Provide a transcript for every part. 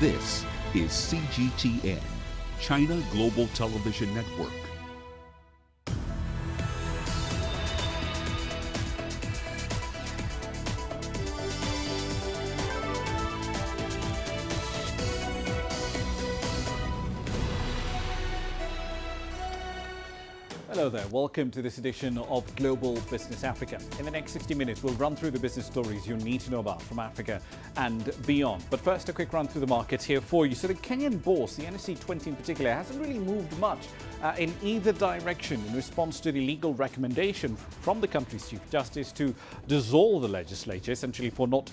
This is CGTN, China Global Television Network. Hello there, welcome to this edition of Global Business Africa. In the next 60 minutes, we'll run through the business stories you need to know about from Africa and beyond. But first, a quick run through the markets here for you. So the Kenyan bourse, the NSE 20 in particular, hasn't really moved much in either direction in response to the legal recommendation from the country's Chief Justice to dissolve the legislature, essentially for not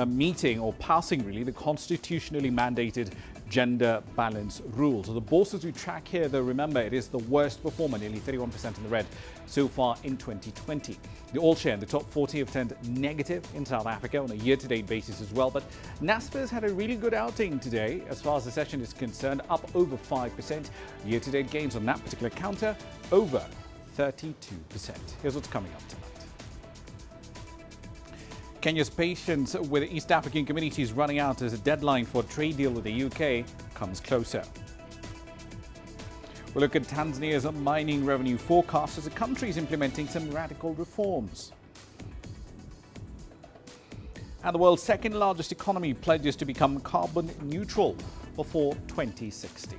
meeting or passing really the constitutionally mandated gender balance rules. So the bourses we track here, though, remember, it is the worst performer, nearly 31% in the red so far in 2020. The all share in the top 40 have turned negative in South Africa on a year-to-date basis as well. But Naspers had a really good outing today as far as the session is concerned, up over 5%. Year-to-date gains on that particular counter, over 32%. Here's what's coming up tonight. Kenya's patience with the East African community is running out as a deadline for a trade deal with the UK comes closer. We'll look at Tanzania's mining revenue forecast as the country is implementing some radical reforms. And the world's second largest economy pledges to become carbon neutral before 2060.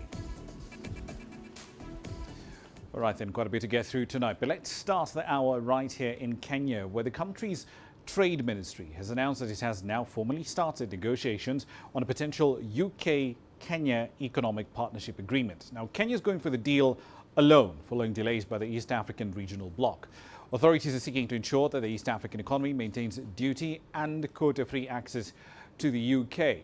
All right then, quite a bit to get through tonight. But let's start the hour right here in Kenya, where the country's Trade Ministry has announced that it has now formally started negotiations on a potential UK-Kenya economic partnership agreement. Now, Kenya is going for the deal alone following delays by the East African regional bloc. Authorities are seeking to ensure that the East African economy maintains duty and quota-free access to the UK.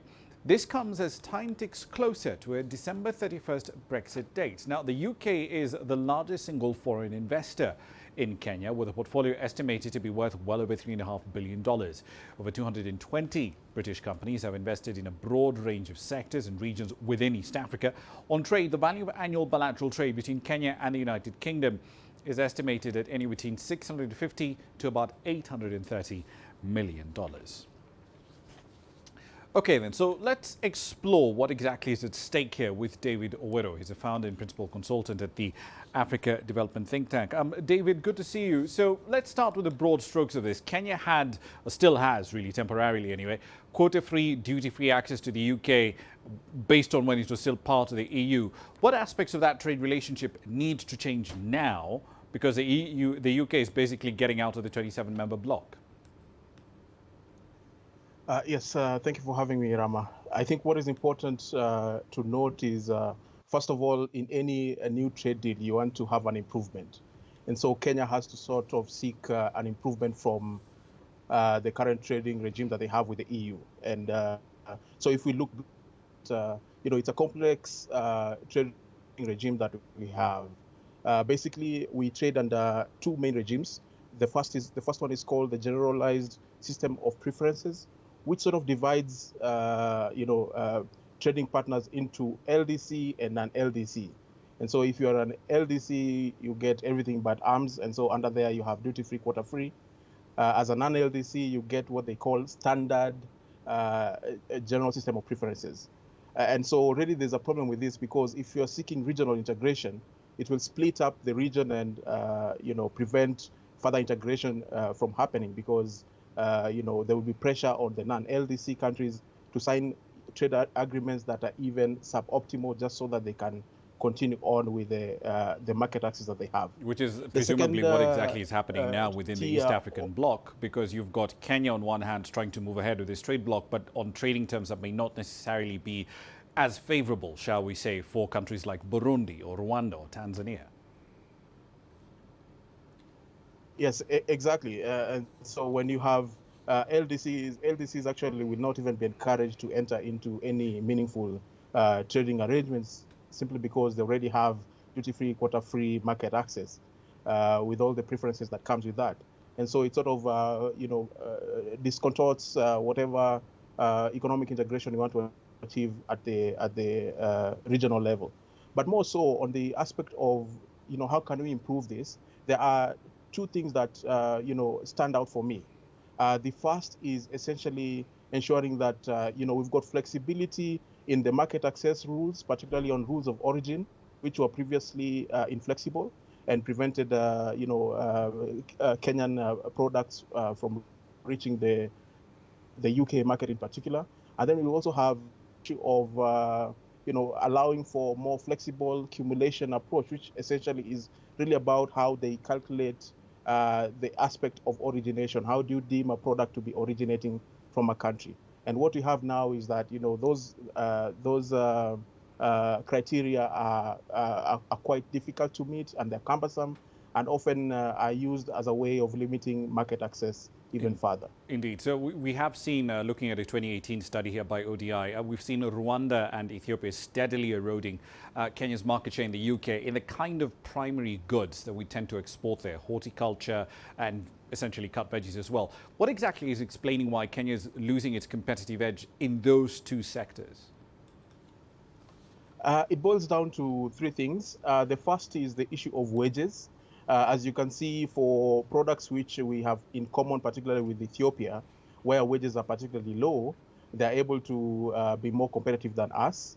This comes as time ticks closer to a December 31st Brexit date. Now, the UK is the largest single foreign investor in Kenya, with a portfolio estimated to be worth well over $3.5 billion. Over 220 British companies have invested in a broad range of sectors and regions within East Africa. On trade, the value of annual bilateral trade between Kenya and the United Kingdom is estimated at anywhere between $650 to about $830 million. Okay then, so let's explore what exactly is at stake here with David Owero. He's a founder and principal consultant at the Africa Development Think Tank. David, good to see you. So let's start with the broad strokes of this. Kenya had, or still has really temporarily anyway, quota-free, duty-free access to the UK based on when it was still part of the EU. What aspects of that trade relationship need to change now because the UK is basically getting out of the 27-member bloc? Yes, thank you for having me, Ramah. I think what is important to note is, first of all, in any new trade deal, you want to have an improvement. And so Kenya has to sort of seek an improvement from the current trading regime that they have with the EU. And so if we look, it's a complex trading regime that we have. Basically, we trade under two main regimes. The first one is called the Generalized System of Preferences, which sort of divides, trading partners into LDC and non-LDC. And so if you're an LDC, you get everything but arms. And so under there, you have duty-free, quota-free. As a non-LDC, you get what they call standard general system of preferences. And so already there's a problem with this because if you're seeking regional integration, it will split up the region and, prevent further integration from happening because there will be pressure on the non-LDC countries to sign trade agreements that are even suboptimal just so that they can continue on with the market access that they have. Which is presumably what exactly is happening now within the East African bloc, because you've got Kenya on one hand trying to move ahead with this trade bloc, but on trading terms that may not necessarily be as favorable, shall we say, for countries like Burundi or Rwanda or Tanzania. Yes, exactly. And so when you have LDCs actually will not even be encouraged to enter into any meaningful trading arrangements simply because they already have duty-free, quota-free market access with all the preferences that comes with that. And so it sort of, discontorts whatever economic integration you want to achieve at the regional level. But more so on the aspect of, how can we improve this? There are two things that, stand out for me. The first is essentially ensuring that, we've got flexibility in the market access rules, particularly on rules of origin, which were previously inflexible and prevented, Kenyan products from reaching the UK market in particular. And then we also have issue of allowing for more flexible cumulation approach, which essentially is really about how they calculate the aspect of origination. How do you deem a product to be originating from a country? And what we have now is that those criteria are quite difficult to meet, and they're cumbersome, and often are used as a way of limiting market access even further. Indeed. So we have seen, looking at a 2018 study here by ODI, we've seen Rwanda and Ethiopia steadily eroding Kenya's market share in the UK in the kind of primary goods that we tend to export there, horticulture and essentially cut veggies as well. What exactly is explaining why Kenya is losing its competitive edge in those two sectors? It boils down to three things. The first is the issue of wages. As you can see, for products which we have in common, particularly with Ethiopia, where wages are particularly low, they're able to be more competitive than us.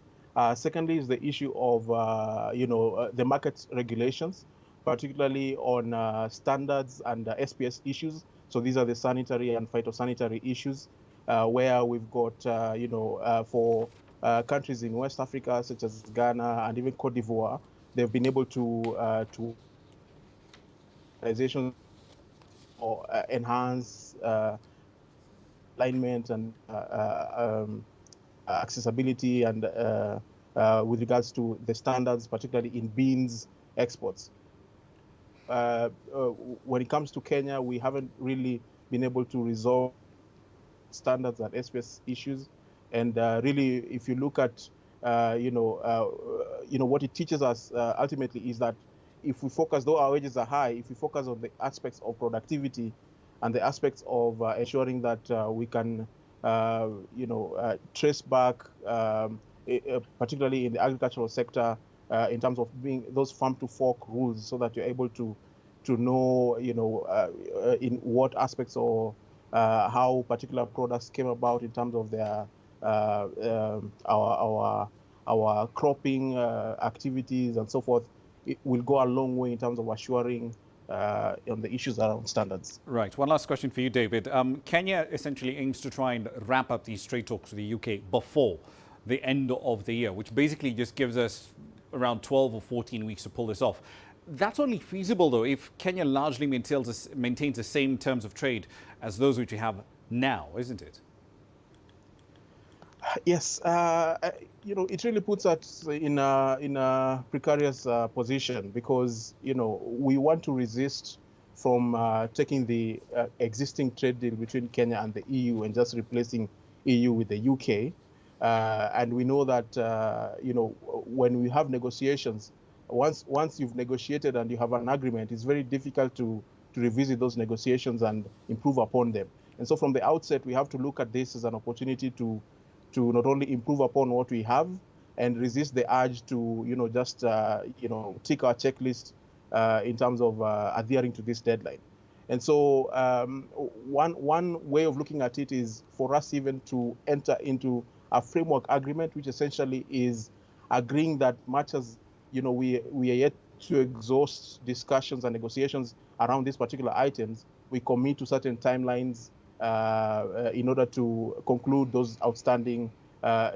Secondly is the issue of the market regulations, particularly on standards and SPS issues. So these are the sanitary and phytosanitary issues, where we've got for countries in West Africa, such as Ghana and even Cote d'Ivoire, they've been able to or enhance alignment and accessibility and with regards to the standards, particularly in beans exports. When it comes to Kenya, we haven't really been able to resolve standards and SPS issues. And really, if you look at what it teaches us ultimately is that if we focus, though our wages are high, if we focus on the aspects of productivity and the aspects of ensuring that we can, trace back, particularly in the agricultural sector, in terms of being those farm-to-fork rules, so that you're able to know, in what aspects or how particular products came about in terms of their our cropping activities and so forth. It will go a long way in terms of assuring on the issues around standards. Right. One last question for you, David. Kenya essentially aims to try and wrap up these trade talks with the UK before the end of the year, which basically just gives us around 12 or 14 weeks to pull this off. That's only feasible, though, if Kenya largely maintains the same terms of trade as those which we have now, isn't it? Yes, it really puts us in a precarious position, because we want to resist from taking the existing trade deal between Kenya and the EU and just replacing EU with the UK. And we know that when we have negotiations, once you've negotiated and you have an agreement, it's very difficult to revisit those negotiations and improve upon them. And so from the outset, we have to look at this as an opportunity to not only improve upon what we have and resist the urge to just tick our checklist in terms of adhering to this deadline. And so one way of looking at it is for us even to enter into a framework agreement, which essentially is agreeing that much as we are yet to exhaust discussions and negotiations around these particular items, we commit to certain timelines in order to conclude those outstanding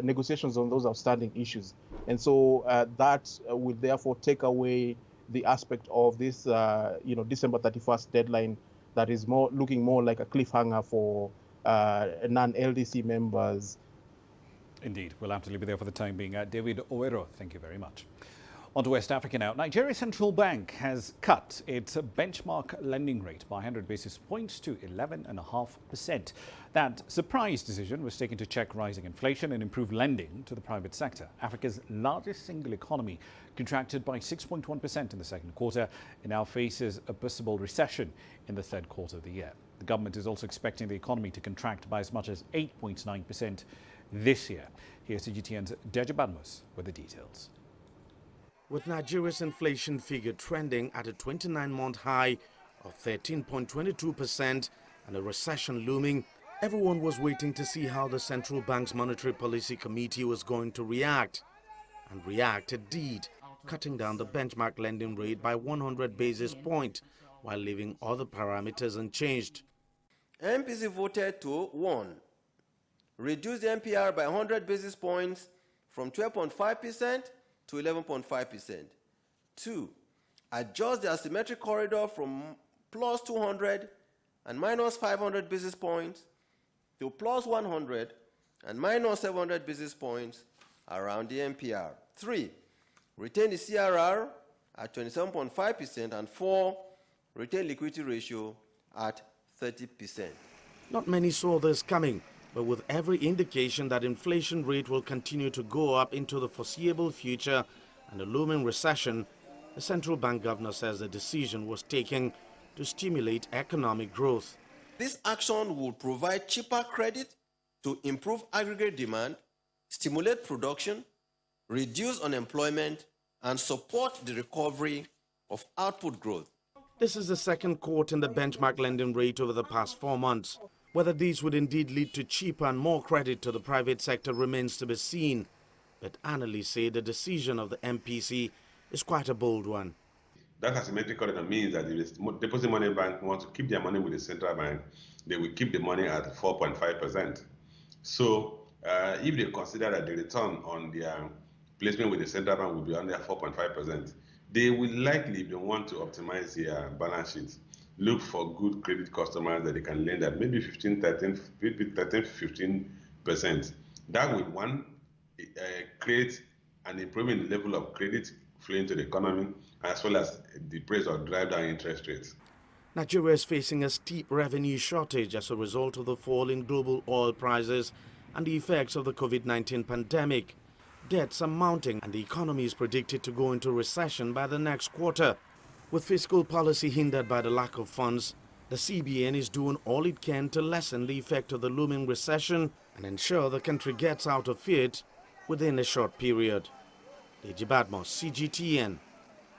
negotiations on those outstanding issues. And so that will therefore take away the aspect of this December 31st deadline that is looking more like a cliffhanger for non-LDC members. Indeed. We'll have to leave it there for the time being. David Owero, thank you very much. On to West Africa now. Nigeria's central bank has cut its benchmark lending rate by 100 basis points to 11.5%. That surprise decision was taken to check rising inflation and improve lending to the private sector. Africa's largest single economy contracted by 6.1% in the second quarter and now faces a possible recession in the third quarter of the year. The government is also expecting the economy to contract by as much as 8.9% this year. Here's CGTN's Deja Badmus with the details. With Nigeria's inflation figure trending at a 29-month high of 13.22% and a recession looming, Everyone was waiting to see how the central bank's monetary policy committee was going to react. And react it did, cutting down the benchmark lending rate by 100 basis points while leaving other parameters unchanged. MPC voted to 1. Reduce the MPR by 100 basis points from 12.5% to 11.5%. 2. Adjust the asymmetric corridor from plus 200 and minus 500 basis points to plus 100 and minus 700 basis points around the MPR. 3. Retain the CRR at 27.5%, and 4. Retain liquidity ratio at 30%. Not many saw this coming, but with every indication that inflation rate will continue to go up into the foreseeable future and a looming recession, the central bank governor says the decision was taken to stimulate economic growth. This action will provide cheaper credit to improve aggregate demand, stimulate production, reduce unemployment, and support the recovery of output growth. This is the second cut in the benchmark lending rate over the past 4 months. Whether these would indeed lead to cheaper and more credit to the private sector remains to be seen. But analysts say the decision of the MPC is quite a bold one. That asymmetric corridor means that if the deposit money bank wants to keep their money with the central bank, they will keep the money at 4.5%. So if they consider that the return on their placement with the central bank will be under 4.5%, they will likely, if they want to optimize their balance sheets, look for good credit customers that they can lend at maybe 15% to 15%. That will, one, create an improvement in the level of credit flowing to the economy, as well as depress or drive down interest rates. Nigeria is facing a steep revenue shortage as a result of the fall in global oil prices and the effects of the COVID-19 pandemic. Debts are mounting and the economy is predicted to go into recession by the next quarter. With fiscal policy hindered by the lack of funds, the CBN is doing all it can to lessen the effect of the looming recession and ensure the country gets out of it within a short period. Deji Badmos, CGTN,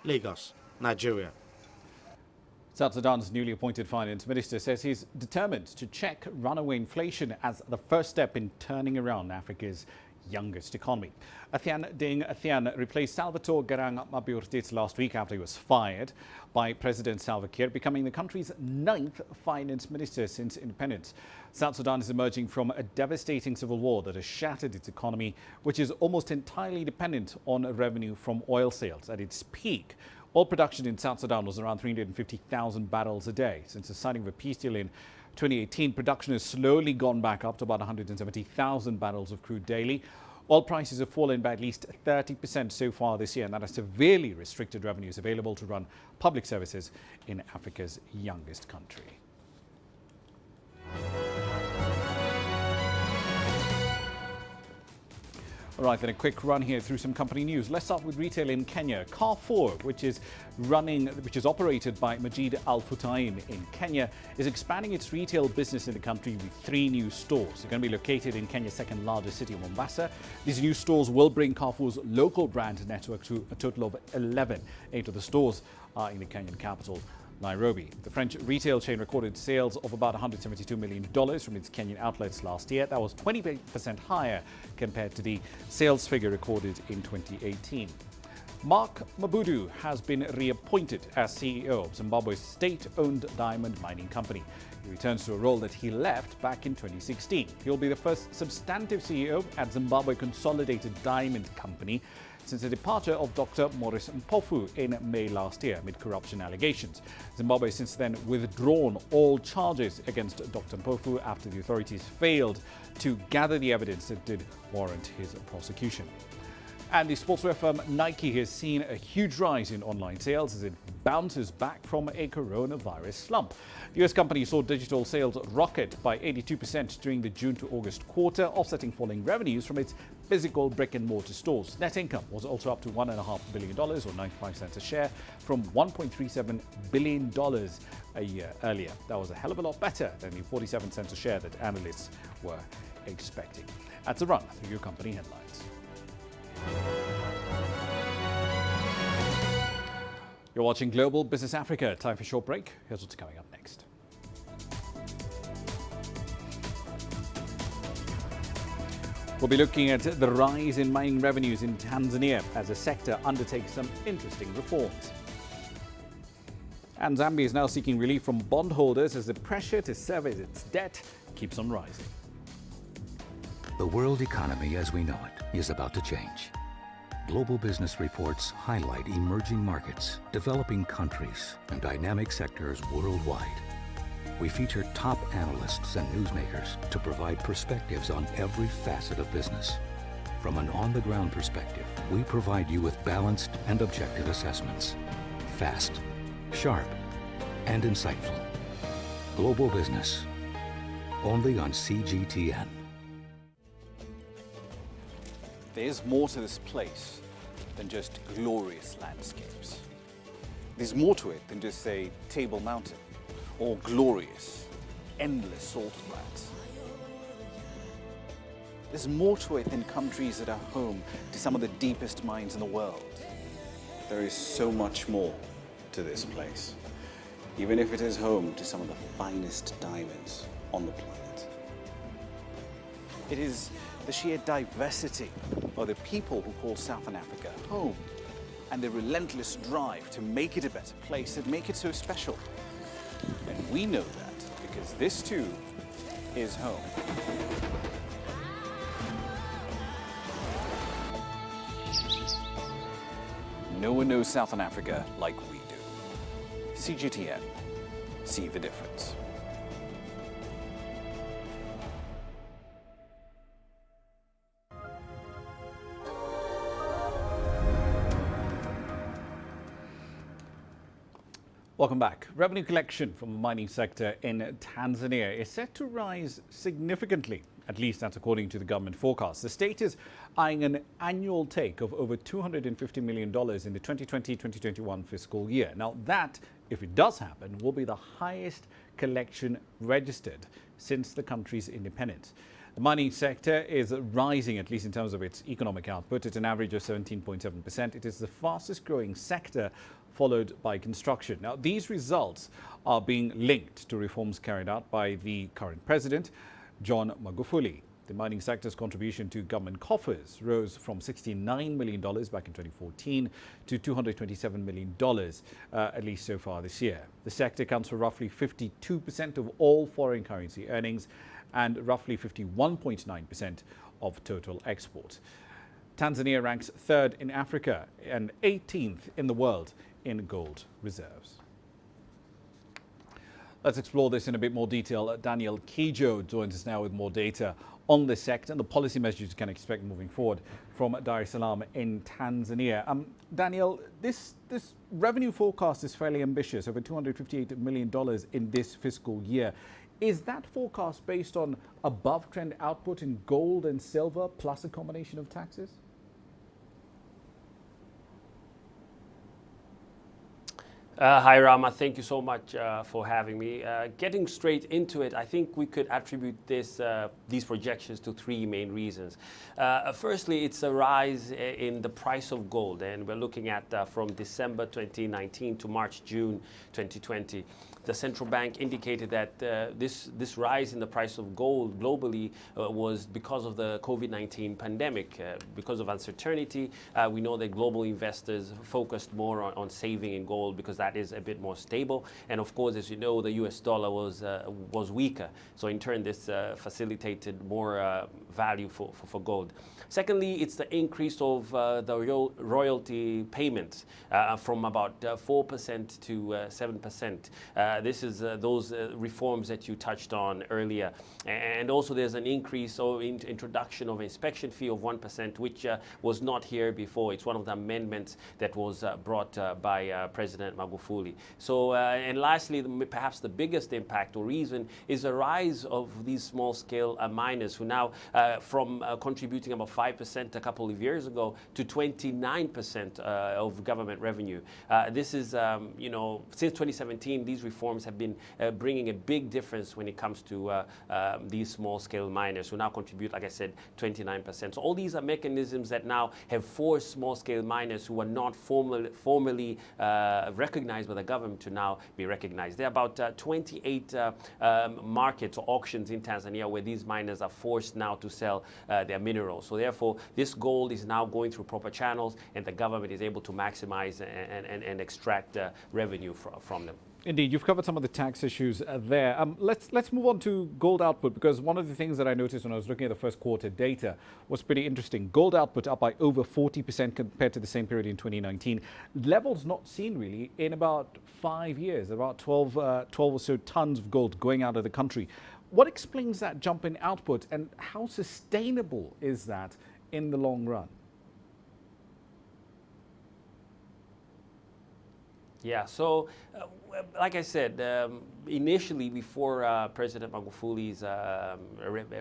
Lagos, Nigeria. South Sudan's newly appointed finance minister says he's determined to check runaway inflation as the first step in turning around Africa's youngest economy. Athian Deng Athian replaced Salvatore Garang Mabiortis last week after he was fired by President Salva Kiir, becoming the country's 9th finance minister since independence. South Sudan is emerging from a devastating civil war that has shattered its economy, which is almost entirely dependent on revenue from oil sales. At its peak, oil production in South Sudan was around 350,000 barrels a day. Since the signing of a peace deal in 2018, production has slowly gone back up to about 170,000 barrels of crude daily. Oil prices have fallen by at least 30% so far this year, and that has severely restricted revenues available to run public services in Africa's youngest country. All right, then a quick run here through some company news. Let's start with retail in Kenya. Carrefour, which is operated by Majid Al Futtaim in Kenya, is expanding its retail business in the country with 3 new stores. They're going to be located in Kenya's second largest city, Mombasa. These new stores will bring Carrefour's local brand network to a total of 11. 8 of the stores are in the Kenyan capital, Nairobi. The French retail chain recorded sales of about $172 million from its Kenyan outlets last year. That was 28% higher compared to the sales figure recorded in 2018. Mark Mabudu has been reappointed as CEO of Zimbabwe's state-owned diamond mining company. He returns to a role that he left back in 2016. He'll be the first substantive CEO at Zimbabwe Consolidated Diamond Company since the departure of Dr. Maurice Mpofu in May last year amid corruption allegations. Zimbabwe has since then withdrawn all charges against Dr. Mpofu after the authorities failed to gather the evidence that did warrant his prosecution. And the sportswear firm Nike has seen a huge rise in online sales as it bounces back from a coronavirus slump. The US company saw digital sales rocket by 82% during the June to August quarter, offsetting falling revenues from its physical brick-and-mortar stores. Net income was also up to $1.5 billion, or 95 cents a share, from $1.37 billion a year earlier. That was a hell of a lot better than the 47 cents a share that analysts were expecting. That's a run through your company headlines. You're watching Global Business Africa. Time for a short break. Here's what's coming up next. We'll be looking at the rise in mining revenues in Tanzania as the sector undertakes some interesting reforms. And Zambia is now seeking relief from bondholders as the pressure to service its debt keeps on rising. The world economy as we know it is about to change. Global business reports highlight emerging markets, developing countries, and dynamic sectors worldwide. We feature top analysts and newsmakers to provide perspectives on every facet of business. From an on-the-ground perspective, we provide you with balanced and objective assessments. Fast, sharp, and insightful. Global business, only on CGTN. There's more to this place than just glorious landscapes. There's more to it than just, say, Table Mountain or glorious, endless salt flats. There's more to it than countries that are home to some of the deepest mines in the world. There is so much more to this place, even if it is home to some of the finest diamonds on the planet. It is the sheer diversity of the people who call Southern Africa home and the relentless drive to make it a better place that make it so special. And we know that because this too is home. No one knows Southern Africa like we do. CGTN, see the difference. Welcome back. Revenue collection from the mining sector in Tanzania is set to rise significantly. At least that's according to the government forecast. The state is eyeing an annual take of over $250 million in the 2020-2021 fiscal year. Now that, if it does happen, will be the highest collection registered since the country's independence. The mining sector is rising, at least in terms of its economic output, at an average of 17.7%. It is the fastest growing sector, followed by construction. Now, these results are being linked to reforms carried out by the current president, John Magufuli. The mining sector's contribution to government coffers rose from $69 million back in 2014 to $227 million, at least so far this year. The sector accounts for roughly 52% of all foreign currency earnings and roughly 51.9% of total exports. Tanzania ranks third in Africa and 18th in the world in gold reserves. Let's explore this in a bit more detail. Daniel Kijo joins us now with more data on the sector and the policy measures you can expect moving forward from Dar es Salaam in Tanzania. Daniel, this revenue forecast is fairly ambitious, over $258 million in this fiscal year. Is that forecast based on above-trend output in gold and silver plus a combination of taxes? Hi, Ramah. Thank you so much for having me. Getting straight into it, I think we could attribute these projections to three main reasons. Firstly, it's a rise in the price of gold, and we're looking at from December 2019 to March-June 2020. The central bank indicated that this rise in the price of gold globally was because of the COVID-19 pandemic. Because of uncertainty, we know that global investors focused more on saving in gold because that is a bit more stable. And of course, as you know, the US dollar was weaker. So in turn, this facilitated more value for gold. Secondly, it's the increase of the royalty payments from about 4% to 7%. This is those reforms that you touched on earlier. And also there's an increase in introduction of inspection fee of 1%, which was not here before. It's one of the amendments that was brought by President Magufuli. So, and lastly, perhaps the biggest impact or reason is the rise of these small-scale miners who now, from contributing about 5% a couple of years ago to 29% of government revenue. This is, since 2017, these reforms have been bringing a big difference when it comes to these small-scale miners who now contribute, like I said, 29%. So all these are mechanisms that now have forced small-scale miners who are not formally recognized recognized by the government to now be recognized. There are about 28 markets or auctions in Tanzania where these miners are forced now to sell their minerals. So therefore, this gold is now going through proper channels, and the government is able to maximize and extract revenue from them. Indeed, you've covered some of the tax issues there. Let's move on to gold output, because one of the things that I noticed when I was looking at the first quarter data was pretty interesting. Gold output up by over 40% compared to the same period in 2019. Levels not seen really in about 5 years, about 12 or so tons of gold going out of the country. What explains that jump in output, and how sustainable is that in the long run? Yeah, so like I said, initially before President Magufuli's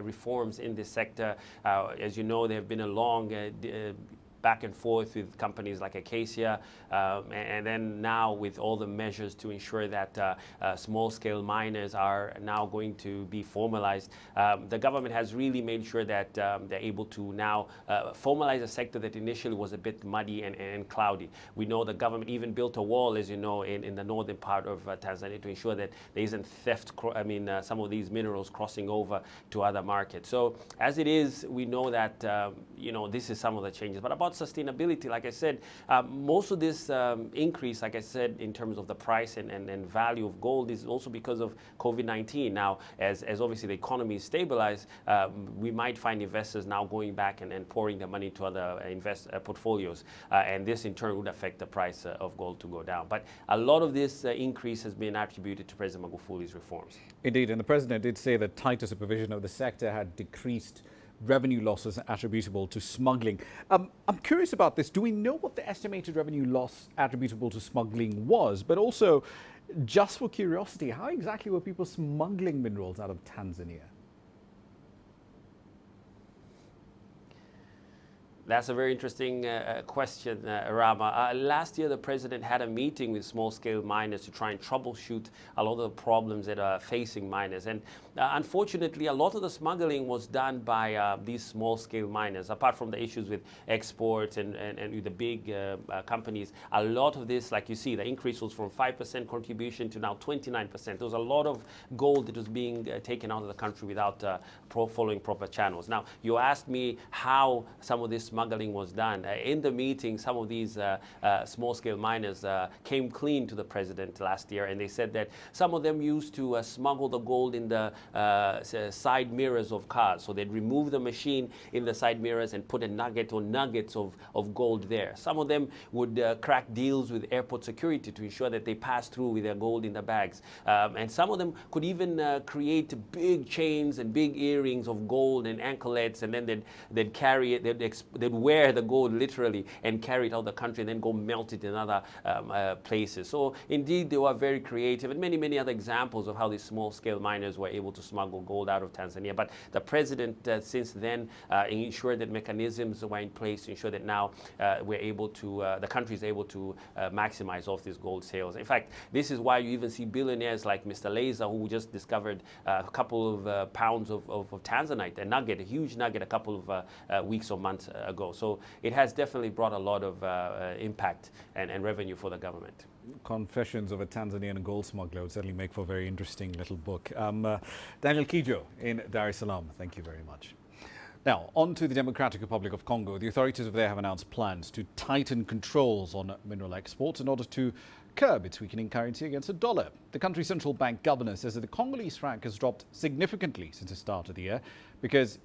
reforms in this sector, as you know, there have been a long back and forth with companies like Acacia, and then now with all the measures to ensure that small-scale miners are now going to be formalized, the government has really made sure that they're able to now formalize a sector that initially was a bit muddy and cloudy. We know the government even built a wall, as you know, in the northern part of Tanzania to ensure that there isn't theft, some of these minerals crossing over to other markets. So as it is, we know that, this is some of the changes. But about sustainability, like I said, most of this increase, like I said, in terms of the price and value of gold is also because of COVID-19. Now, as obviously the economy is stabilized, we might find investors now going back and pouring their money into other portfolios. And this in turn would affect the price of gold to go down. But a lot of this increase has been attributed to President Magufuli's reforms. Indeed, and the president did say that tighter supervision of the sector had decreased revenue losses attributable to smuggling. I'm curious about this. Do we know what the estimated revenue loss attributable to smuggling was? But also, just for curiosity, how exactly were people smuggling minerals out of Tanzania? That's a very interesting question, Ramah. Last year, the president had a meeting with small-scale miners to try and troubleshoot a lot of the problems that are facing miners. And unfortunately, a lot of the smuggling was done by these small-scale miners. Apart from the issues with exports and with the big companies, a lot of this, like you see, the increase was from 5% contribution to now 29%. There was a lot of gold that was being taken out of the country without following proper channels. Now, you asked me how some of this smuggling was done. In the meeting, some of these small-scale miners came clean to the president last year, and they said that some of them used to smuggle the gold in the side mirrors of cars. So they'd remove the machine in the side mirrors and put a nugget or nuggets of gold there. Some of them would crack deals with airport security to ensure that they pass through with their gold in the bags. And some of them could even create big chains and big earrings of gold and anklets, and then they'd carry it, they'd wear the gold literally and carry it out of the country and then go melt it in other places. So indeed, they were very creative, and many, many other examples of how these small-scale miners were able to smuggle gold out of Tanzania. But the president since then ensured that mechanisms were in place to ensure that now the country is able to maximize off these gold sales. In fact, this is why you even see billionaires like Mr. Leza, who just discovered a couple of pounds of tanzanite, a huge nugget, a couple of weeks or months ago. So it has definitely brought a lot of impact and revenue for the government. Confessions of a Tanzanian gold smuggler would certainly make for a very interesting little book. Daniel Kijo in Dar es Salaam, thank you very much. Now, on to the Democratic Republic of Congo. The authorities over there have announced plans to tighten controls on mineral exports in order to curb its weakening currency against the dollar. The country's central bank governor says that the Congolese franc has dropped significantly since the start of the year because,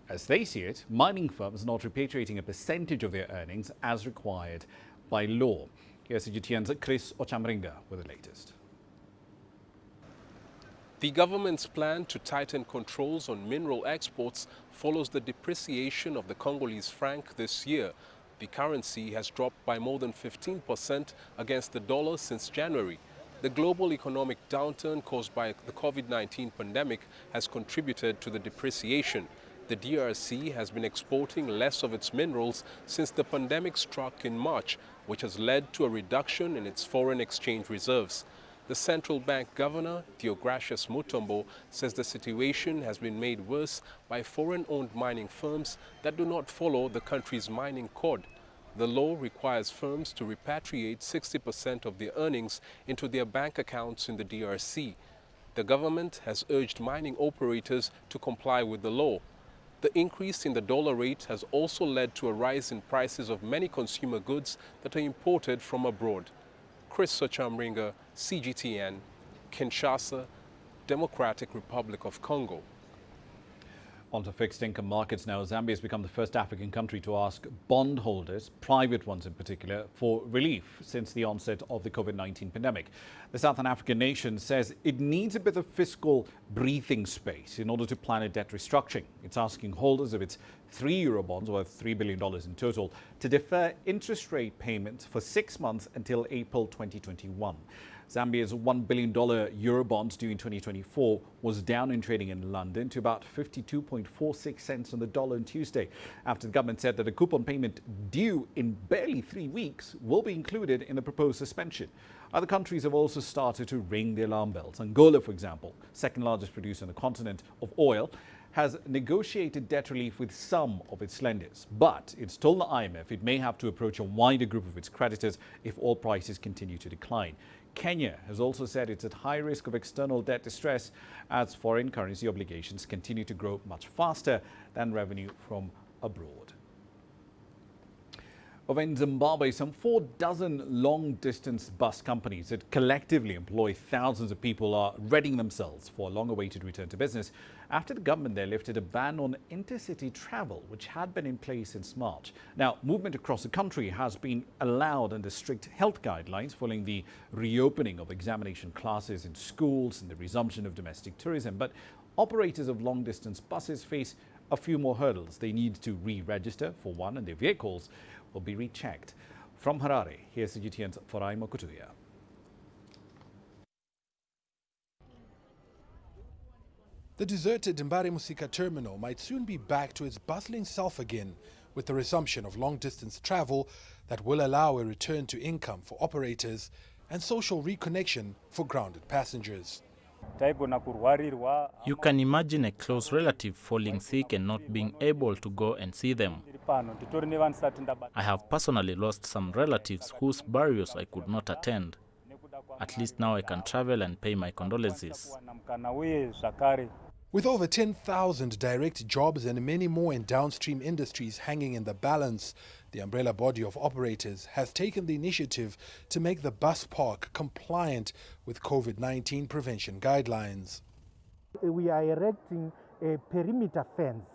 as they see it, mining firms are not repatriating a percentage of their earnings as required by law. Here's CGTN's Chris Ochamringa with the latest. The government's plan to tighten controls on mineral exports follows the depreciation of the Congolese franc this year. The currency has dropped by more than 15% against the dollar since January. The global economic downturn caused by the COVID-19 pandemic has contributed to the depreciation. The DRC has been exporting less of its minerals since the pandemic struck in March, which has led to a reduction in its foreign exchange reserves. The central bank governor, Theogracius Mutombo, says the situation has been made worse by foreign-owned mining firms that do not follow the country's mining code. the law requires firms to repatriate 60% of their earnings into their bank accounts in the DRC. The government has urged mining operators to comply with the law. The increase in the dollar rate has also led to a rise in prices of many consumer goods that are imported from abroad. Chris Sochamringa, CGTN, Kinshasa, Democratic Republic of Congo. On to fixed income markets now. Zambia has become the first African country to ask bondholders, private ones in particular, for relief since the onset of the COVID-19 pandemic. The Southern African nation says it needs a bit of fiscal breathing space in order to plan a debt restructuring. It's asking holders of its 3 euro bonds, worth $3 billion in total, to defer interest rate payments for 6 months until April 2021. Zambia's $1 billion Eurobond due in 2024 was down in trading in London to about 52.46 cents on the dollar on Tuesday, after the government said that a coupon payment due in barely 3 weeks will be included in the proposed suspension. Other countries have also started to ring the alarm bells. Angola, for example, second largest producer on the continent of oil, has negotiated debt relief with some of its lenders, but it's told the IMF it may have to approach a wider group of its creditors if oil prices continue to decline. Kenya has also said it's at high risk of external debt distress as foreign currency obligations continue to grow much faster than revenue from abroad. Over in Zimbabwe, some 4 dozen long-distance bus companies that collectively employ thousands of people are readying themselves for a long-awaited return to business after the government there lifted a ban on intercity travel, which had been in place since March. Now, movement across the country has been allowed under strict health guidelines following the reopening of examination classes in schools and the resumption of domestic tourism. But operators of long-distance buses face a few more hurdles. They need to re-register for one, and their vehicles will be rechecked. From Harare, here's CGTN's Farai Mokutuya. The deserted Mbare Musika terminal might soon be back to its bustling self again with the resumption of long-distance travel that will allow a return to income for operators and social reconnection for grounded passengers. You can imagine a close relative falling sick and not being able to go and see them. I have personally lost some relatives whose burials I could not attend. At least now I can travel and pay my condolences. With over 10,000 direct jobs and many more in downstream industries hanging in the balance, the umbrella body of operators has taken the initiative to make the bus park compliant with COVID-19 prevention guidelines. We are erecting a perimeter fence,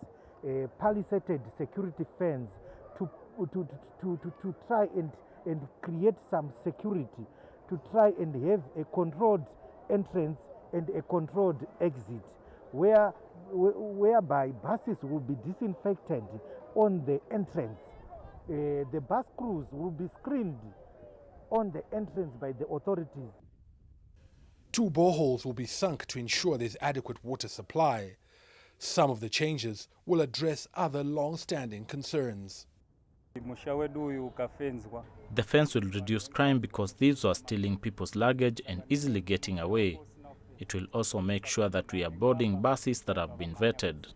a palisaded security fence to try and create some security, to try and have a controlled entrance and a controlled exit, whereby buses will be disinfected on the entrance. The bus crews will be screened on the entrance by the authorities. 2 boreholes will be sunk to ensure there's adequate water supply. Some of the changes will address other long-standing concerns. The fence will reduce crime because thieves are stealing people's luggage and easily getting away. It will also make sure that we are boarding buses that have been vetted.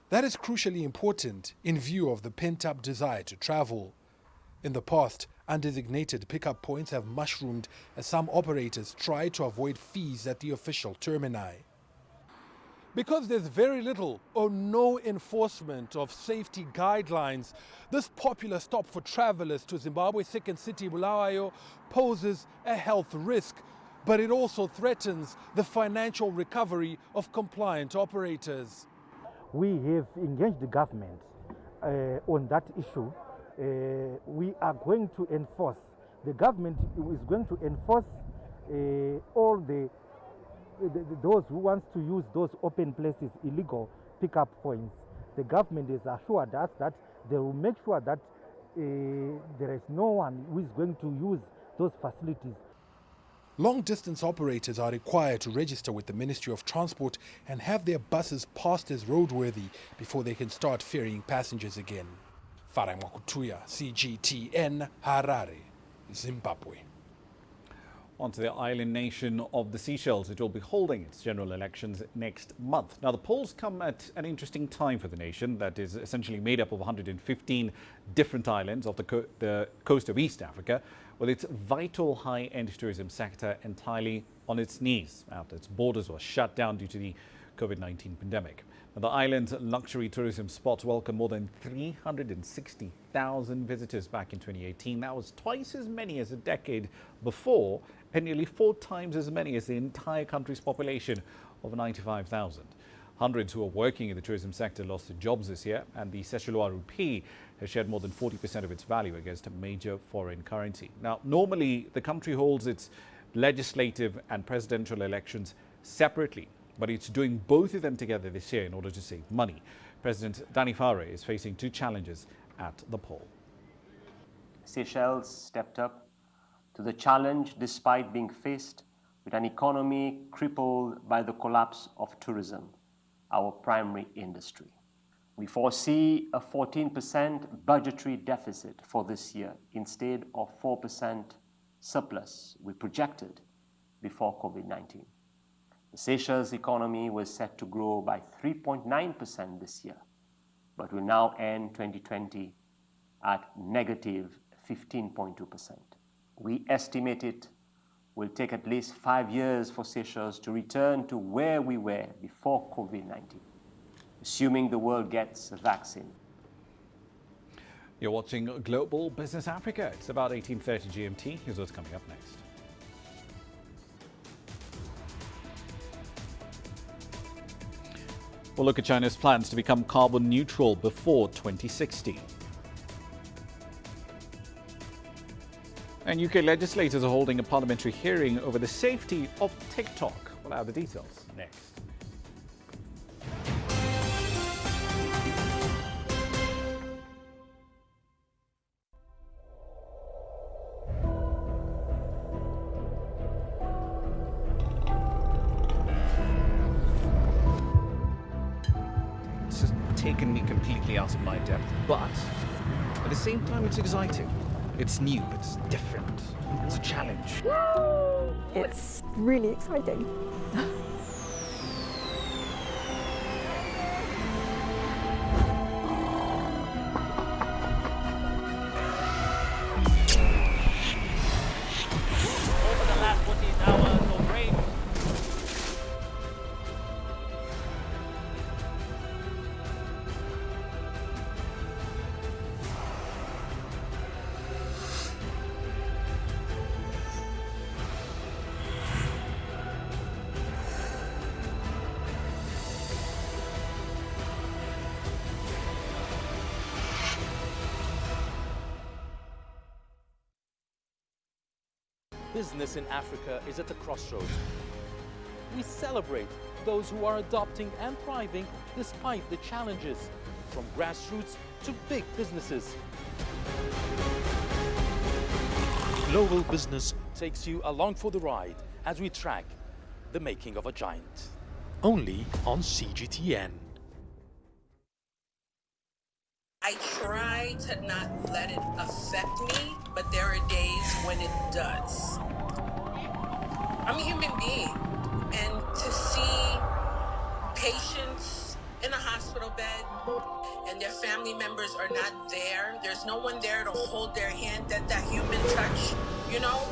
That is crucially important in view of the pent-up desire to travel. In the past, undesignated pickup points have mushroomed as some operators try to avoid fees at the official termini. Because there's very little or no enforcement of safety guidelines, this popular stop for travelers to Zimbabwe's second city, Bulawayo, poses a health risk, but it also threatens the financial recovery of compliant operators. We have engaged the government on that issue. We are going to enforce. The government is going to enforce all those who want to use those open places, illegal pickup points. The government has assured us that they will make sure that there is no one who is going to use those facilities. Long-distance operators are required to register with the Ministry of Transport and have their buses passed as roadworthy before they can start ferrying passengers again. Farai Mokutuya, CGTN, Harare, Zimbabwe. Onto the island nation of the Seychelles. It will be holding its general elections next month. Now, the polls come at an interesting time for the nation that is essentially made up of 115 different islands off the coast of East Africa, with its vital high-end tourism sector entirely on its knees after its borders were shut down due to the COVID-19 pandemic. Now, the island's luxury tourism spots welcomed more than 360,000 visitors back in 2018. That was twice as many as a decade before and nearly 4 times as many as the entire country's population of 95,000. Hundreds who are working in the tourism sector lost their jobs this year, and the Seychelles rupee has shed more than 40% of its value against a major foreign currency. Now, normally the country holds its legislative and presidential elections separately, but it's doing both of them together this year in order to save money. President Danny Faure is facing 2 challenges at the poll. Seychelles stepped up to the challenge despite being faced with an economy crippled by the collapse of tourism, our primary industry. We foresee a 14% budgetary deficit for this year instead of 4% surplus we projected before COVID-19. The Seychelles economy was set to grow by 3.9% this year, but will now end 2020 at negative 15.2%. We estimate it will take at least 5 years for Seychelles to return to where we were before COVID-19, assuming the world gets a vaccine. You're watching Global Business Africa. It's about 18:30 GMT. Here's what's coming up next. We'll look at China's plans to become carbon neutral before 2060. And UK legislators are holding a parliamentary hearing over the safety of TikTok. We'll have the details next. Taken me completely out of my depth, but at the same time it's exciting. It's new, it's different, it's a challenge. It's really exciting. Over the last 14 hours of rain. Business in Africa is at a crossroads. We celebrate those who are adopting and thriving despite the challenges, from grassroots to big businesses. Global Business takes you along for the ride as we track the making of a giant. Only on CGTN. I try to not let it affect me, but there are days when it does. I'm a human being, and to see patients in a hospital bed and their family members are not there, there's no one there to hold their hand, that human touch, you know?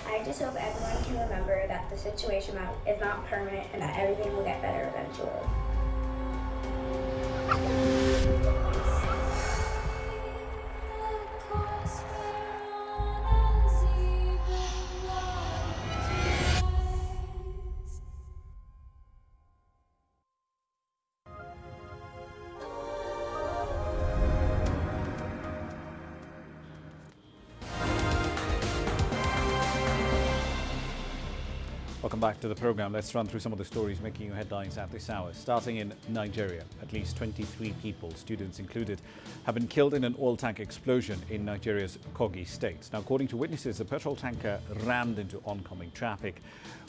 I just hope everyone can remember that the situation is not permanent and that everything will get better eventually. Welcome back to the program. Let's run through some of the stories making your headlines at this hour. Starting in Nigeria, at least 23 people, students included, have been killed in an oil tank explosion in Nigeria's Kogi state. Now, according to witnesses, a petrol tanker rammed into oncoming traffic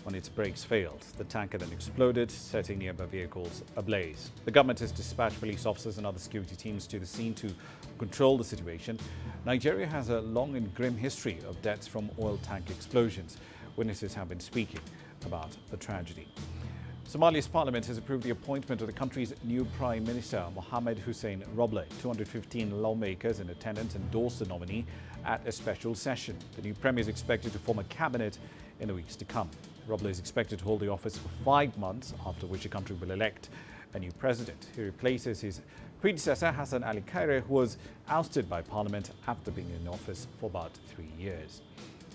when its brakes failed. The tanker then exploded, setting nearby vehicles ablaze. The government has dispatched police officers and other security teams to the scene to control the situation. Nigeria has a long and grim history of deaths from oil tank explosions. Witnesses have been speaking about the tragedy. Somalia's parliament has approved the appointment of the country's new Prime Minister, Mohamed Hussein Roble. 215 lawmakers in attendance endorsed the nominee at a special session. The new premier is expected to form a cabinet in the weeks to come. Roble is expected to hold the office for 5 months, after which the country will elect a new president. He replaces his predecessor, Hassan Ali Khaire, who was ousted by parliament after being in office for about 3 years.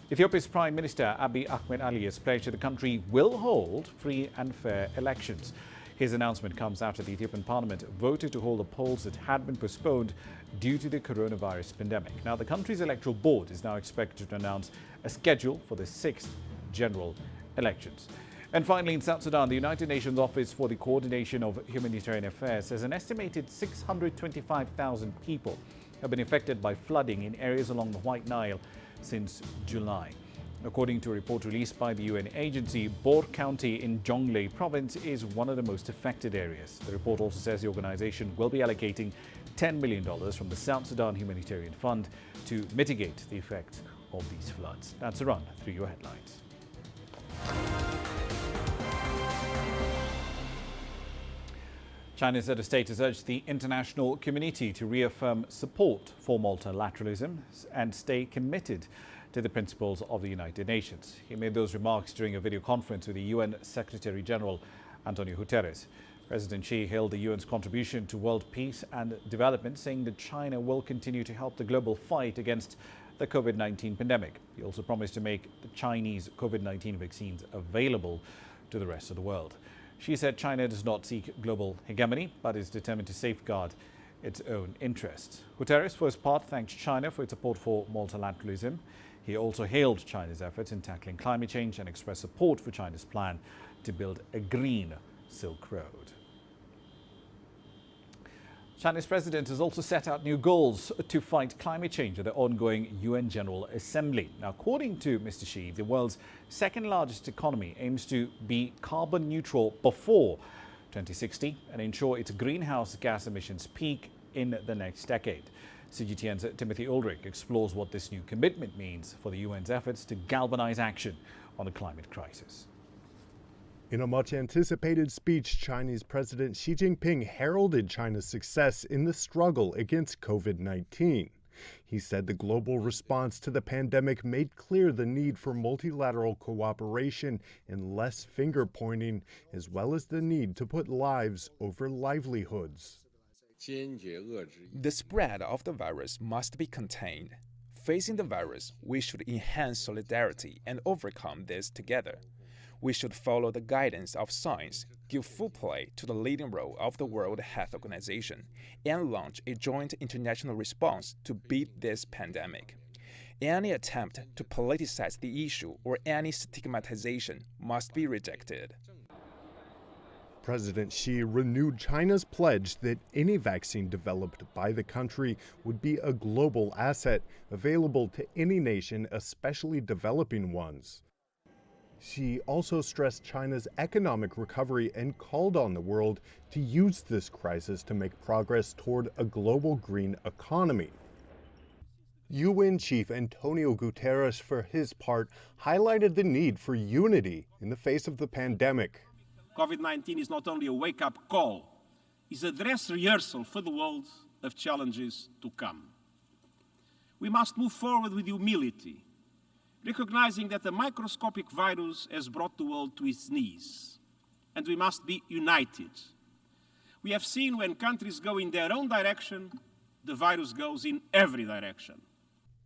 Ethiopia's Prime Minister Abiy Ahmed Ali has pledged that the country will hold free and fair elections. His announcement comes after the Ethiopian parliament voted to hold the polls that had been postponed due to the coronavirus pandemic. Now, the country's electoral board is now expected to announce a schedule for the 6th general elections. And finally, in South Sudan, the United Nations Office for the Coordination of Humanitarian Affairs says an estimated 625,000 people have been affected by flooding in areas along the White Nile since July. According to a report released by the UN agency, Bor County in Jonglei province is one of the most affected areas. The report also says the organization will be allocating $10 million from the South Sudan Humanitarian Fund to mitigate the effect of these floods. That's a run through your headlines. China's head of state has urged the international community to reaffirm support for multilateralism and stay committed to the principles of the United Nations. He made those remarks during a video conference with the UN Secretary General Antonio Guterres. President Xi hailed the UN's contribution to world peace and development, saying that China will continue to help the global fight against the COVID-19 pandemic. He also promised to make the Chinese COVID-19 vaccines available to the rest of the world. She said China does not seek global hegemony, but is determined to safeguard its own interests. Guterres, for his part, thanked China for its support for multilateralism. He also hailed China's efforts in tackling climate change and expressed support for China's plan to build a green Silk Road. China's president has also set out new goals to fight climate change at the ongoing UN General Assembly. Now, according to Mr. Xi, the world's second largest economy aims to be carbon neutral before 2060 and ensure its greenhouse gas emissions peak in the next decade. CGTN's Timothy Ulrich explores what this new commitment means for the UN's efforts to galvanize action on the climate crisis. In a much-anticipated speech, Chinese President Xi Jinping heralded China's success in the struggle against COVID-19. He said the global response to the pandemic made clear the need for multilateral cooperation and less finger-pointing, as well as the need to put lives over livelihoods. The spread of the virus must be contained. Facing the virus, we should enhance solidarity and overcome this together. We should follow the guidance of science, give full play to the leading role of the World Health Organization, and launch a joint international response to beat this pandemic. Any attempt to politicize the issue or any stigmatization must be rejected. President Xi renewed China's pledge that any vaccine developed by the country would be a global asset, available to any nation, especially developing ones. Xi also stressed China's economic recovery and called on the world to use this crisis to make progress toward a global green economy. UN Chief Antonio Guterres, for his part, highlighted the need for unity in the face of the pandemic. COVID-19 is not only a wake-up call, it's a dress rehearsal for the world of challenges to come. We must move forward with humility, recognizing that the microscopic virus has brought the world to its knees, and we must be united. We have seen when countries go in their own direction, the virus goes in every direction.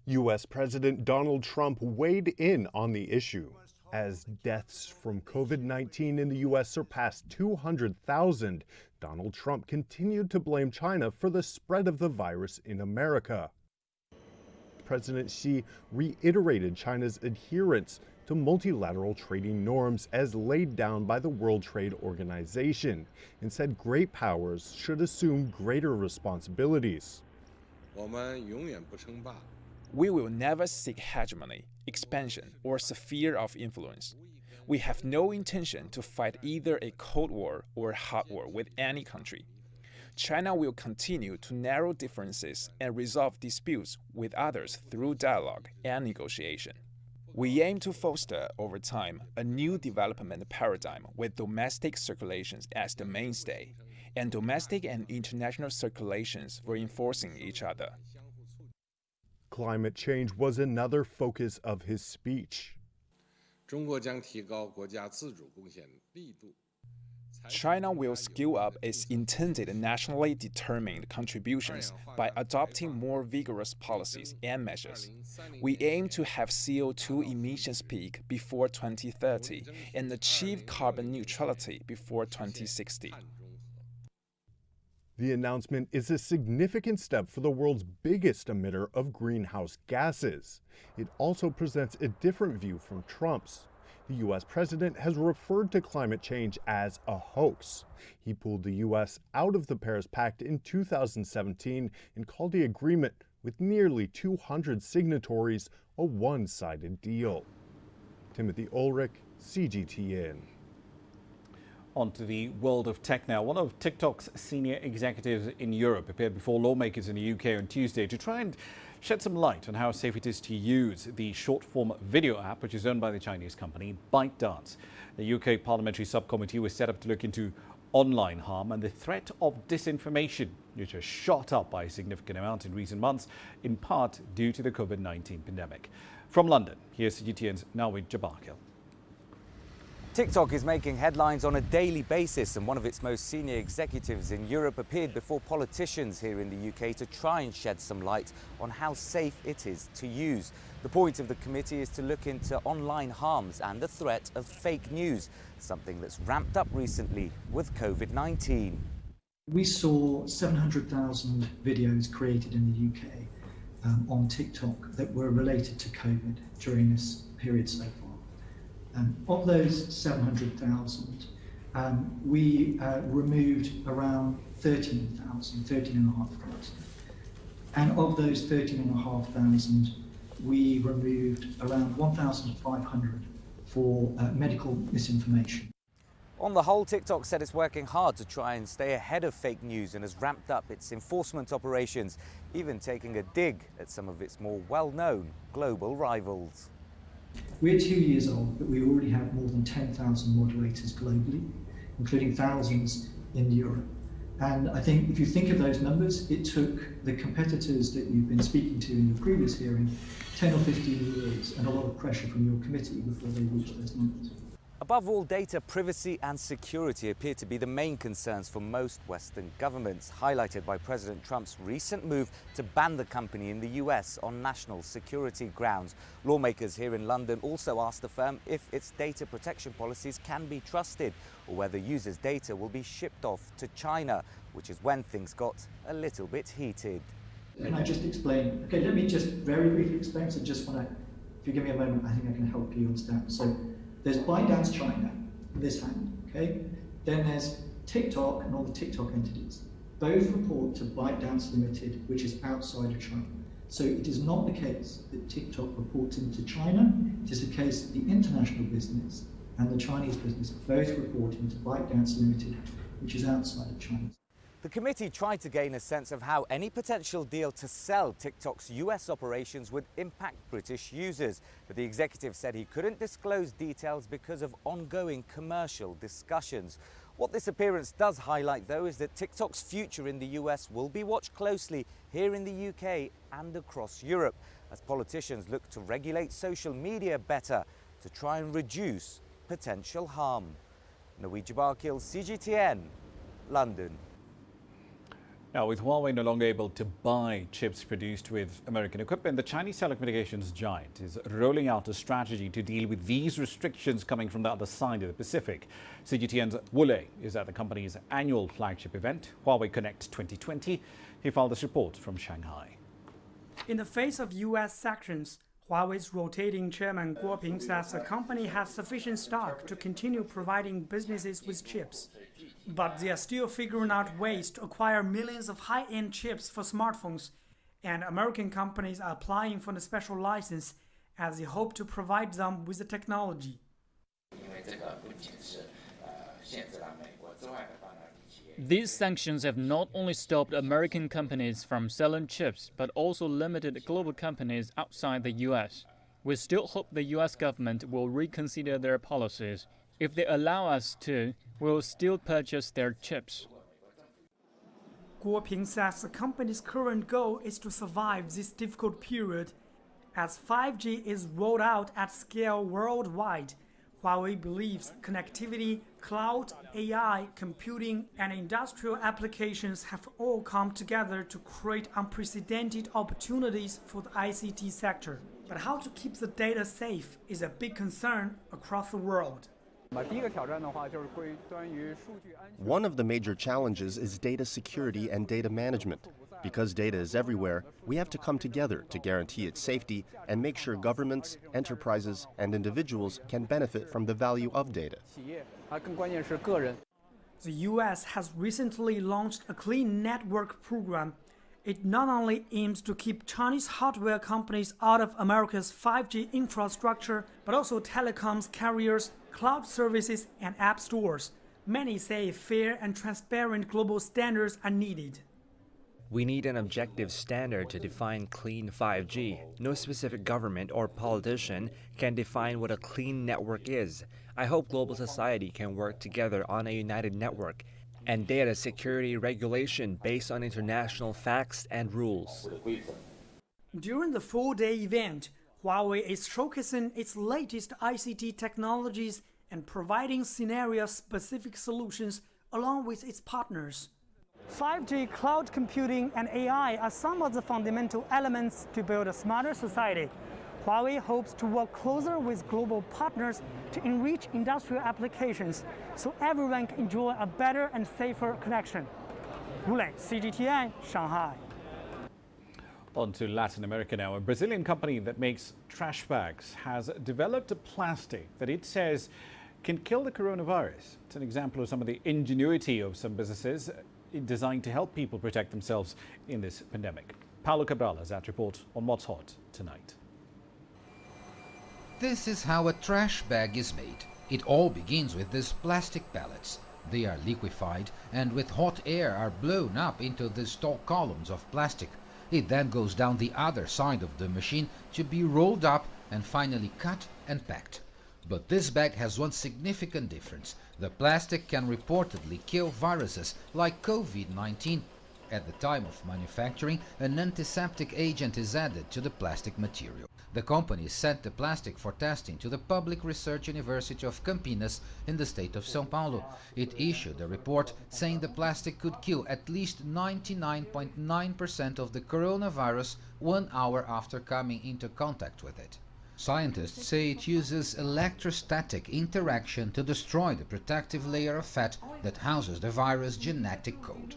U.S. President Donald Trump weighed in on the issue. As deaths from COVID-19 in the U.S. surpassed 200,000, Donald Trump continued to blame China for the spread of the virus in America. President Xi reiterated China's adherence to multilateral trading norms as laid down by the World Trade Organization and said great powers should assume greater responsibilities. We will never seek hegemony, expansion, or sphere of influence. We have no intention to fight either a Cold War or hot war with any country. China will continue to narrow differences and resolve disputes with others through dialogue and negotiation. We aim to foster, over time, a new development paradigm with domestic circulations as the mainstay, and domestic and international circulations reinforcing each other. Climate change was another focus of his speech. China will scale up its intended nationally determined contributions by adopting more vigorous policies and measures. We aim to have CO2 emissions peak before 2030 and achieve carbon neutrality before 2060. The announcement is a significant step for the world's biggest emitter of greenhouse gases. It also presents a different view from Trump's. The U.S. president has referred to climate change as a hoax. He pulled the U.S. out of the Paris Pact in 2017 and called the agreement, with nearly 200 signatories, a one-sided deal. Timothy Ulrich, CGTN. On to the world of tech now. One of TikTok's senior executives in Europe appeared before lawmakers in the UK on Tuesday to try and shed some light on how safe it is to use the short-form video app, which is owned by the Chinese company ByteDance. The UK parliamentary subcommittee was set up to look into online harm and the threat of disinformation, which has shot up by a significant amount in recent months, in part due to the COVID-19 pandemic. From London, here's CGTN's Nawid Jabarkil. TikTok is making headlines on a daily basis, and one of its most senior executives in Europe appeared before politicians here in the UK to try and shed some light on how safe it is to use. The point of the committee is to look into online harms and the threat of fake news, something that's ramped up recently with COVID-19. We saw 700,000 videos created in the UK on TikTok that were related to COVID during this period so far. Of those 700,000, we removed around 13,500. And of those 13,500, we removed around 1,500 for medical misinformation. On the whole, TikTok said it's working hard to try and stay ahead of fake news and has ramped up its enforcement operations, even taking a dig at some of its more well-known global rivals. We're 2 years old, but we already have more than 10,000 moderators globally, including thousands in Europe. And I think if you think of those numbers, it took the competitors that you've been speaking to in your previous hearing 10 or 15 years and a lot of pressure from your committee before they reached those numbers. Above all, data privacy and security appear to be the main concerns for most Western governments, highlighted by President Trump's recent move to ban the company in the US on national security grounds. Lawmakers here in London also asked the firm if its data protection policies can be trusted, or whether users' data will be shipped off to China, which is when things got a little bit heated. Can I just explain? Okay, let me just very briefly explain. So just want to, if you give me a moment, I think I can help you understand. So there's ByteDance China, this hand, okay? Then there's TikTok and all the TikTok entities. Both report to ByteDance Limited, which is outside of China. So it is not the case that TikTok reports into China. It is the case that the international business and the Chinese business both report into ByteDance Limited, which is outside of China. The committee tried to gain a sense of how any potential deal to sell TikTok's US operations would impact British users, but the executive said he couldn't disclose details because of ongoing commercial discussions. What this appearance does highlight, though, is that TikTok's future in the US will be watched closely here in the UK and across Europe, as politicians look to regulate social media better to try and reduce potential harm. Nawid Jabarkil, CGTN, London. Now, with Huawei no longer able to buy chips produced with American equipment, the Chinese telecommunications giant is rolling out a strategy to deal with these restrictions coming from the other side of the Pacific. CGTN's Wu Lei is at the company's annual flagship event, Huawei Connect 2020. He filed this report from Shanghai. In the face of US sanctions, Huawei's rotating chairman Guo Ping says the company has sufficient stock to continue providing businesses with chips. But they are still figuring out ways to acquire millions of high-end chips for smartphones, and American companies are applying for the special license as they hope to provide them with the technology. These sanctions have not only stopped American companies from selling chips, but also limited global companies outside the US. We still hope the US government will reconsider their policies. If they allow us to, we will still purchase their chips. Guo Ping says the company's current goal is to survive this difficult period. As 5G is rolled out at scale worldwide, Huawei believes connectivity, cloud, AI, computing, and industrial applications have all come together to create unprecedented opportunities for the ICT sector. But how to keep the data safe is a big concern across the world. One of the major challenges is data security and data management. Because data is everywhere, we have to come together to guarantee its safety and make sure governments, enterprises, and individuals can benefit from the value of data. The US has recently launched a clean network program. It not only aims to keep Chinese hardware companies out of America's 5G infrastructure, but also telecoms carriers, cloud services, and app stores. Many say fair and transparent global standards are needed. We need an objective standard to define clean 5G. No specific government or politician can define what a clean network is. I hope global society can work together on a united network and data security regulation based on international facts and rules. During the four-day event, Huawei is showcasing its latest ICT technologies and providing scenario-specific solutions along with its partners. 5G, cloud computing, and AI are some of the fundamental elements to build a smarter society. Huawei hopes to work closer with global partners to enrich industrial applications so everyone can enjoy a better and safer connection. Wu Lei, CGTN, Shanghai. On to Latin America now. A Brazilian company that makes trash bags has developed a plastic that it says can kill the coronavirus. It's an example of some of the ingenuity of some businesses designed to help people protect themselves in this pandemic. Paulo Cabral has that report on What's Hot tonight. This is how a trash bag is made. It all begins with these plastic pellets. They are liquefied and with hot air are blown up into these tall columns of plastic. It then goes down the other side of the machine to be rolled up and finally cut and packed. But this bag has one significant difference. The plastic can reportedly kill viruses like COVID-19. At the time of manufacturing, an antiseptic agent is added to the plastic material. The company sent the plastic for testing to the Public Research University of Campinas in the state of São Paulo. It issued a report saying the plastic could kill at least 99.9% of the coronavirus 1 hour after coming into contact with it. Scientists say it uses electrostatic interaction to destroy the protective layer of fat that houses the virus' genetic code.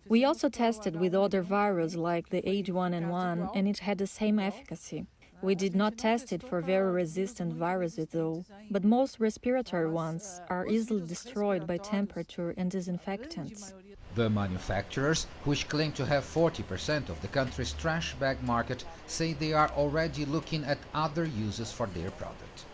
We also tested with other viruses like the H1N1 and it had the same efficacy. We did not test it for very resistant viruses though, but most respiratory ones are easily destroyed by temperature and disinfectants. The manufacturers, which claim to have 40% of the country's trash bag market, say they are already looking at other uses for their product.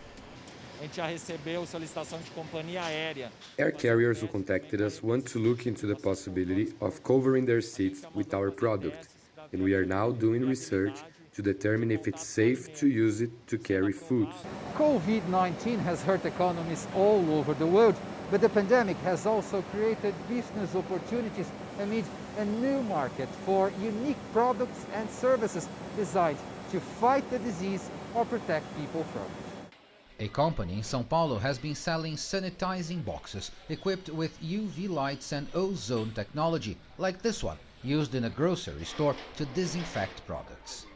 Air carriers who contacted us want to look into the possibility of covering their seats with our product, and we are now doing research to determine if it's safe to use it to carry food. COVID-19 has hurt economies all over the world, but the pandemic has also created business opportunities amid a new market for unique products and services designed to fight the disease or protect people from it. A company in São Paulo has been selling sanitizing boxes equipped with UV lights and ozone technology, like this one, used in a grocery store to disinfect products.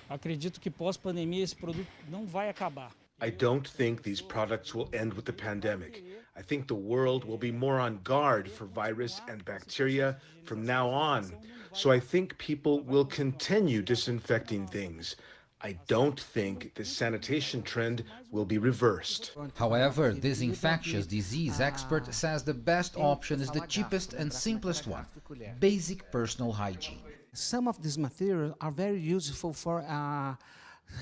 Acredito que pós-pandemia esse produto não vai acabar. I don't think these products will end with the pandemic. I think the world will be more on guard for virus and bacteria from now on. So I think people will continue disinfecting things. I don't think the sanitation trend will be reversed. However, this infectious disease expert says the best option is the cheapest and simplest one, basic personal hygiene. Some of these materials are very useful for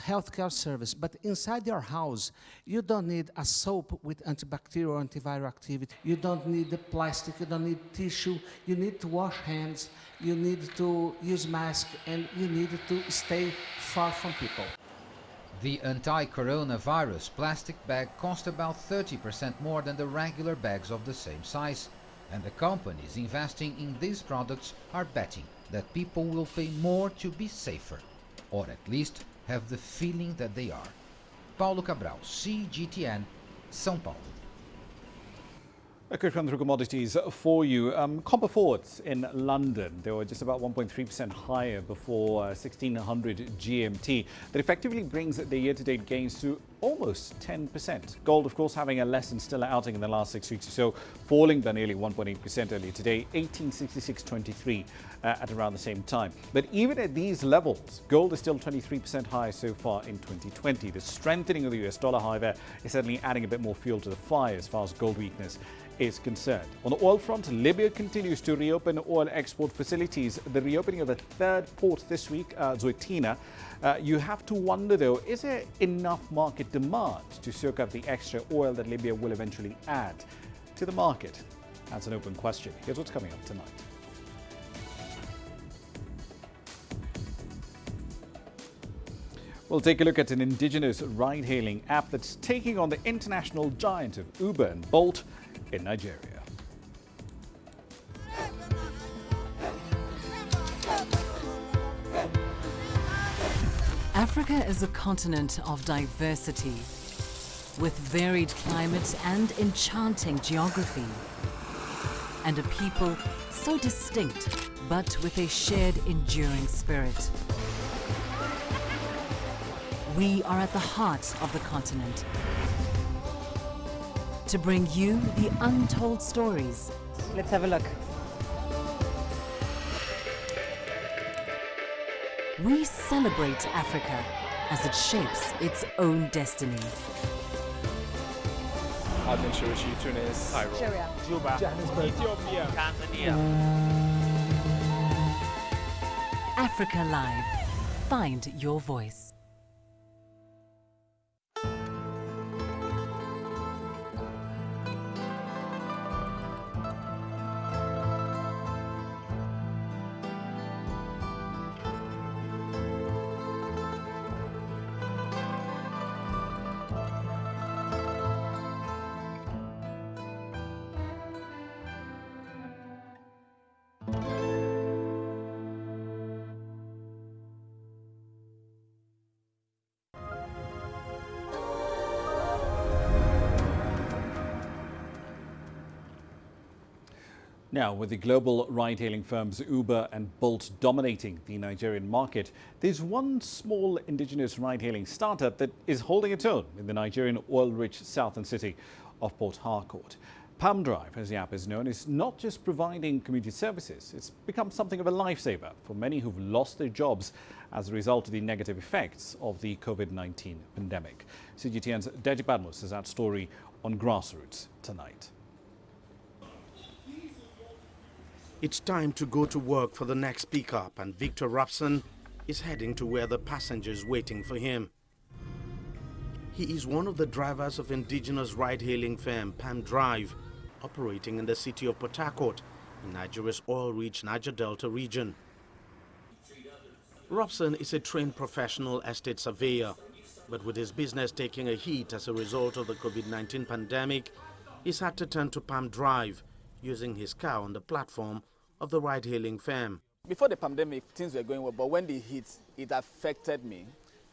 healthcare service, but inside your house, you don't need a soap with antibacterial or antiviral activity. You don't need the plastic, you don't need tissue, you need to wash hands, you need to use mask, and you need to stay far from people. The anti-coronavirus plastic bag cost about 30% more than the regular bags of the same size, and the companies investing in these products are betting that people will pay more to be safer, or at least have the feeling that they are. Paulo Cabral, CGTN, São Paulo. A quick run through commodities for you. Copper forwards in London, they were just about 1.3% higher before 1600 GMT. That effectively brings the year-to-date gains to almost 10%. Gold, of course, having a less than stellar outing in the last 6 weeks or so, falling by nearly 1.8% earlier today, 1866.23 at around the same time. But even at these levels, gold is still 23% higher so far in 2020. The strengthening of the US dollar, however, is certainly adding a bit more fuel to the fire as far as gold weakness is concerned. On the oil front, Libya continues to reopen oil export facilities. The reopening of the third port this week, Zoetina. You have to wonder, though, is there enough market demand to soak up the extra oil that Libya will eventually add to the market? That's an open question. Here's what's coming up tonight. We'll take a look at an indigenous ride-hailing app that's taking on the international giant of Uber and Bolt in Nigeria. Africa is a continent of diversity, with varied climate and enchanting geography, and a people so distinct, but with a shared enduring spirit. We are at the heart of the continent to bring you the untold stories. Let's have a look. We celebrate Africa as it shapes its own destiny. Tunis, Cairo, Juba, Johannesburg, Ethiopia, Tanzania. Africa Live. Find your voice. Now, with the global ride-hailing firms Uber and Bolt dominating the Nigerian market, there's one small indigenous ride-hailing startup that is holding its own in the Nigerian oil-rich southern city of Port Harcourt. Palm Drive, as the app is known, is not just providing community services, it's become something of a lifesaver for many who've lost their jobs as a result of the negative effects of the COVID-19 pandemic. CGTN's Deji Badmus has that story on Grassroots tonight. It's time to go to work for the next pickup, and Victor Rapson is heading to where the passengers waiting for him. He is one of the drivers of indigenous ride-hailing firm Palm Drive, operating in the city of Port Harcourt in Nigeria's oil-rich Niger Delta region. Robson is a trained professional estate surveyor, but with his business taking a hit as a result of the COVID-19 pandemic, he's had to turn to Palm Drive, using his car on the platform of the ride-hailing firm. Before the pandemic, things were going well, but when they hit, it affected me.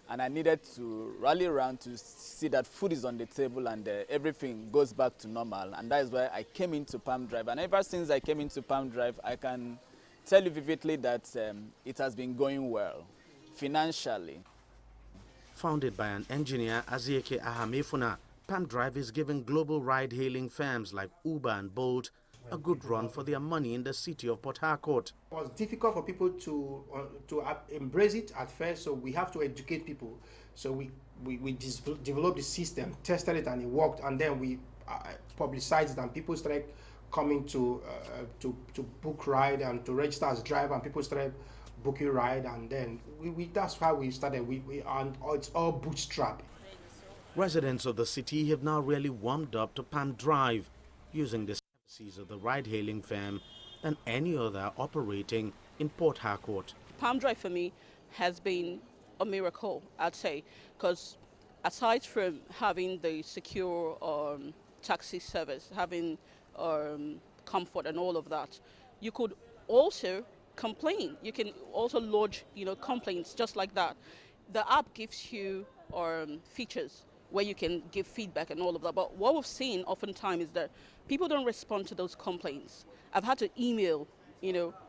And I needed to rally around to see that food is on the table and everything goes back to normal. And that is why I came into Palm Drive. And ever since I came into Palm Drive, I can tell you vividly that it has been going well financially. Founded by an engineer, Azieke Ahamefuna, Palm Drive is giving global ride-hailing firms like Uber and Bolt a good run for their money in the city of Port Harcourt. It was difficult for people to embrace it at first, so we have to educate people. So we developed the system, tested it, and it worked, and then we publicized it, and people started coming to book ride and to register as driver, and people started booking ride, and then that's how we started. It's all bootstrap. Residents of the city have now really warmed up to Palm Drive, using the services of the ride-hailing firm than any other operating in Port Harcourt. Palm Drive for me has been a miracle, I'd say, because aside from having the secure taxi service, having comfort and all of that, you could also complain. You can also lodge, complaints just like that. The app gives you features where you can give feedback and all of that. But what we've seen oftentimes is that people don't respond to those complaints. I've had to email,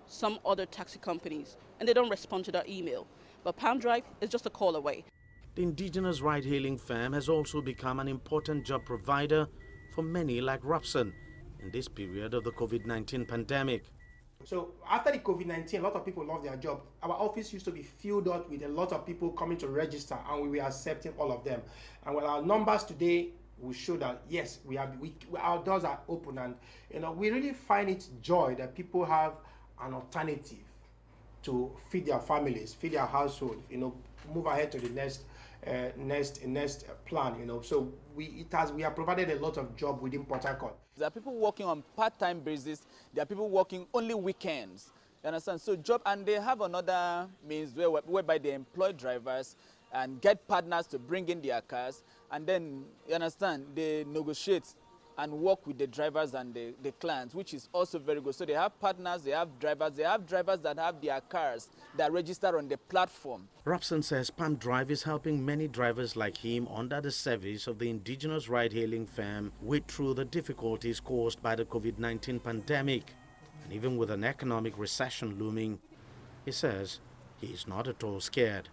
some other taxi companies, and they don't respond to that email. But Palm Drive is just a call away. The indigenous ride-hailing firm has also become an important job provider for many like Robson in this period of the COVID-19 pandemic. So after the COVID-19, a lot of people lost their job. Our office used to be filled up with a lot of people coming to register, and we were accepting all of them. And with our numbers today, we show that yes, our doors are open, and we really find it joy that people have an alternative to feed their families, feed their household, move ahead to the next plan. So we have provided a lot of job within Port Harcourt. There are people working on part-time basis. There are people working only weekends. You understand? So and they have another means whereby they employ drivers and get partners to bring in their cars, and then you understand they negotiate and work with the drivers and the clients, which is also very good. So they have partners, they have drivers that have their cars that register on the platform. Robson says Palm Drive is helping many drivers like him under the service of the indigenous ride-hailing firm wade through the difficulties caused by the COVID-19 pandemic. And even with an economic recession looming, he says he is not at all scared.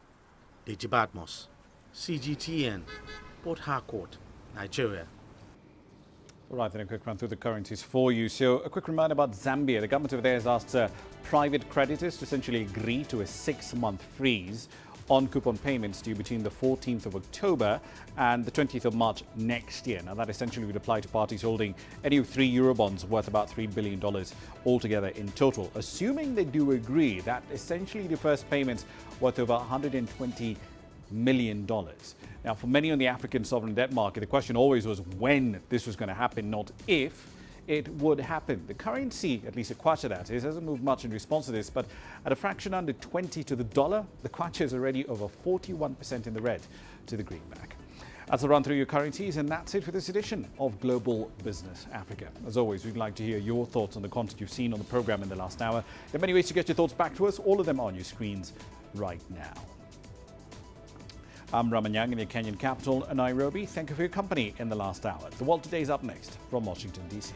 Deji Badmos, CGTN, Port Harcourt, Nigeria. All right, then a quick run through the currencies for you. So a quick reminder about Zambia. The government over there has asked private creditors to essentially agree to a 6-month freeze on coupon payments due between the 14th of October and the 20th of March next year. Now, that essentially would apply to parties holding any 3 Eurobonds worth about $3 billion altogether in total. Assuming they do agree, that essentially defers payments worth over $120 million. Now, for many on the African sovereign debt market, the question always was when this was going to happen, not if it would happen. The currency, at least a kwacha that is, hasn't moved much in response to this, but at a fraction under 20 to the dollar, the kwacha is already over 41% in the red to the greenback. That's a run through your currencies, and that's it for this edition of Global Business Africa. As always, we'd like to hear your thoughts on the content you've seen on the program in the last hour. There are many ways to get your thoughts back to us. All of them are on your screens right now. I'm Ramah Nyang in your Kenyan capital, Nairobi. Thank you for your company in the last hour. The World Today is up next from Washington, D.C.